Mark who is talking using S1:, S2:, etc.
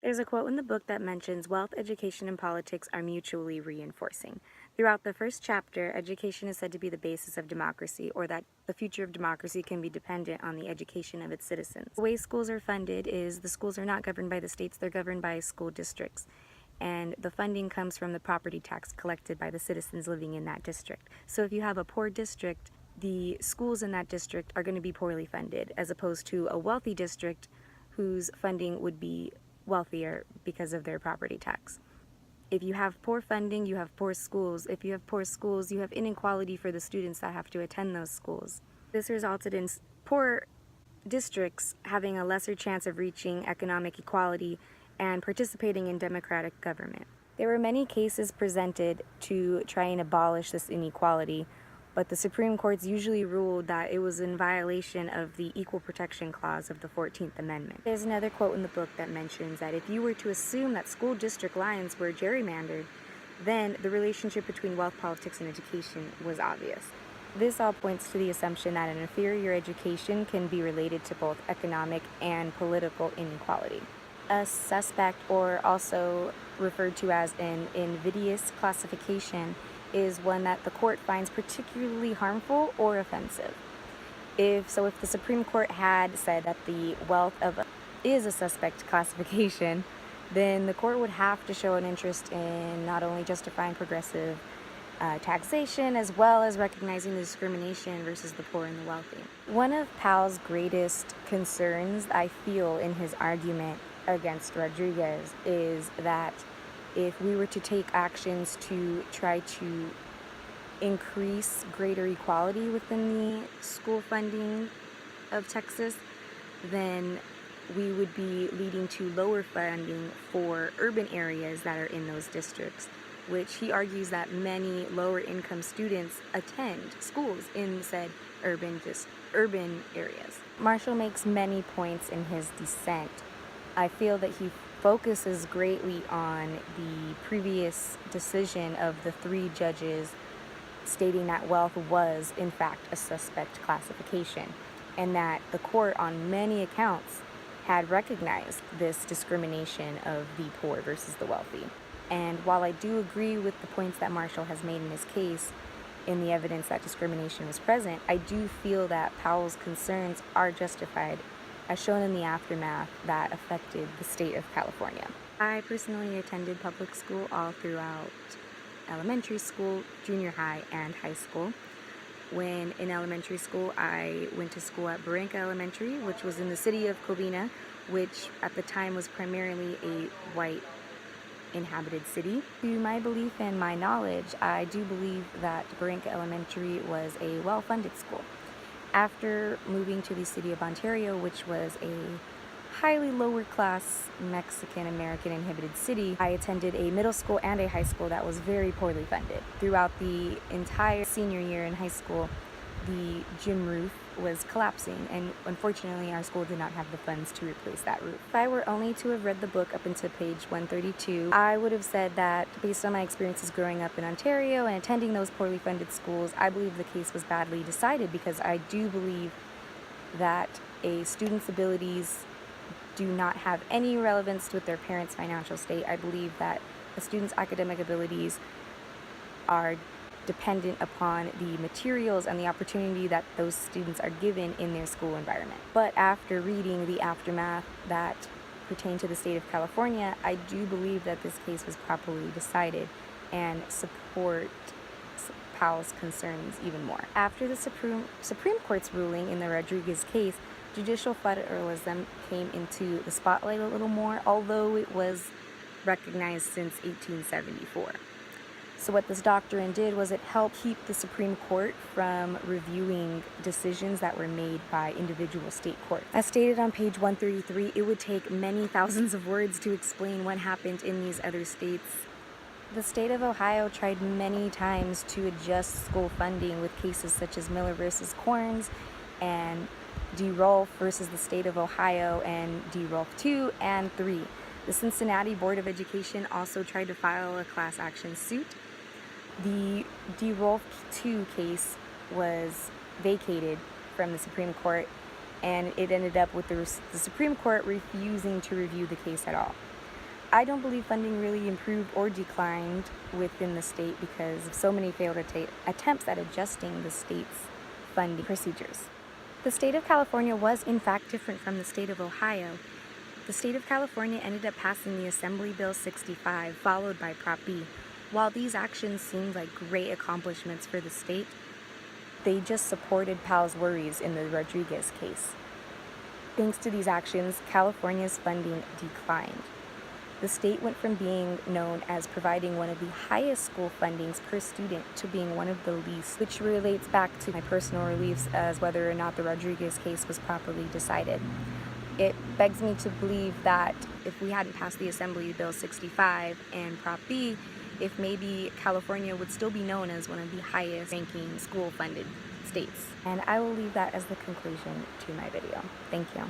S1: There's a quote in the book that mentions wealth, education, and politics are mutually reinforcing. Throughout the first chapter, education is said to be the basis of democracy, or that the future of democracy can be dependent on the education of its citizens. The way schools are funded is the schools are not governed by the states, they're governed by school districts. And the funding comes from the property tax collected by the citizens living in that district. So if you have a poor district, the schools in that district are going to be poorly funded, as opposed to a wealthy district whose funding would be wealthier because of their property tax. If you have poor funding, you have poor schools. If you have poor schools, you have inequality for the students that have to attend those schools. This resulted in poor districts having a lesser chance of reaching economic equality and participating in democratic government. There were many cases presented to try and abolish this inequality, but the Supreme Courts usually ruled that it was in violation of the Equal Protection Clause of the 14th Amendment. There's another quote in the book that mentions that if you were to assume that school district lines were gerrymandered, then the relationship between wealth, politics, and education was obvious. This all points to the assumption that an inferior education can be related to both economic and political inequality. A suspect, or also referred to as an invidious classification, is one that the court finds particularly harmful or offensive. If the Supreme Court had said that the wealth of is a suspect classification, then the court would have to show an interest in not only justifying progressive taxation, as well as recognizing the discrimination versus the poor and the wealthy. One of Powell's greatest concerns, I feel, in his argument against Rodriguez is that if we were to take actions to try to increase greater equality within the school funding of Texas, then we would be leading to lower funding for urban areas that are in those districts, which he argues that many lower income students attend schools in said urban areas. Marshall makes many points in his dissent. I feel that he focuses greatly on the previous decision of the three judges stating that wealth was in fact a suspect classification, and that the court on many accounts had recognized this discrimination of the poor versus the wealthy. And while I do agree with the points that Marshall has made in his case in the evidence that discrimination was present, I do feel that Powell's concerns are justified, as shown in the aftermath that affected the state of California. I personally attended public school all throughout elementary school, junior high, and high school. When in elementary school, I went to school at Barranca Elementary, which was in the city of Covina, which at the time was primarily a white inhabited city. To my belief and my knowledge, I do believe that Barranca Elementary was a well-funded school. After moving to the city of Ontario, which was a highly lower class Mexican American inhabited city, I attended a middle school and a high school that was very poorly funded. Throughout the entire senior year in high school, the gym roof was collapsing, and unfortunately our school did not have the funds to replace that roof. If I were only to have read the book up until page 132, I would have said that based on my experiences growing up in Ontario and attending those poorly funded schools, I believe the case was badly decided, because I do believe that a student's abilities do not have any relevance with their parents' financial state. I believe that a student's academic abilities are dependent upon the materials and the opportunity that those students are given in their school environment. But after reading the aftermath that pertained to the state of California, I do believe that this case was properly decided and support Powell's concerns even more. After the Supreme Court's ruling in the Rodriguez case, judicial federalism came into the spotlight a little more, although it was recognized since 1874. So what this doctrine did was it helped keep the Supreme Court from reviewing decisions that were made by individual state courts. As stated on page 133, it would take many thousands of words to explain what happened in these other states. The state of Ohio tried many times to adjust school funding with cases such as Miller versus Corns and DeRolf versus the state of Ohio and DeRolf 2 and 3. The Cincinnati Board of Education also tried to file a class action suit. The DeRolf 2 case was vacated from the Supreme Court, and it ended up with the Supreme Court refusing to review the case at all. I don't believe funding really improved or declined within the state because of so many failed attempts at adjusting the state's funding procedures. The state of California was in fact different from the state of Ohio. The state of California ended up passing the Assembly Bill 65, followed by Prop B. While these actions seemed like great accomplishments for the state, they just supported Powell's worries in the Rodriguez case. Thanks to these actions, California's funding declined. The state went from being known as providing one of the highest school fundings per student to being one of the least, which relates back to my personal beliefs as whether or not the Rodriguez case was properly decided. It begs me to believe that if we hadn't passed the Assembly Bill 65 and Prop B, if maybe California would still be known as one of the highest ranking school funded states. And I will leave that as the conclusion to my video. Thank you.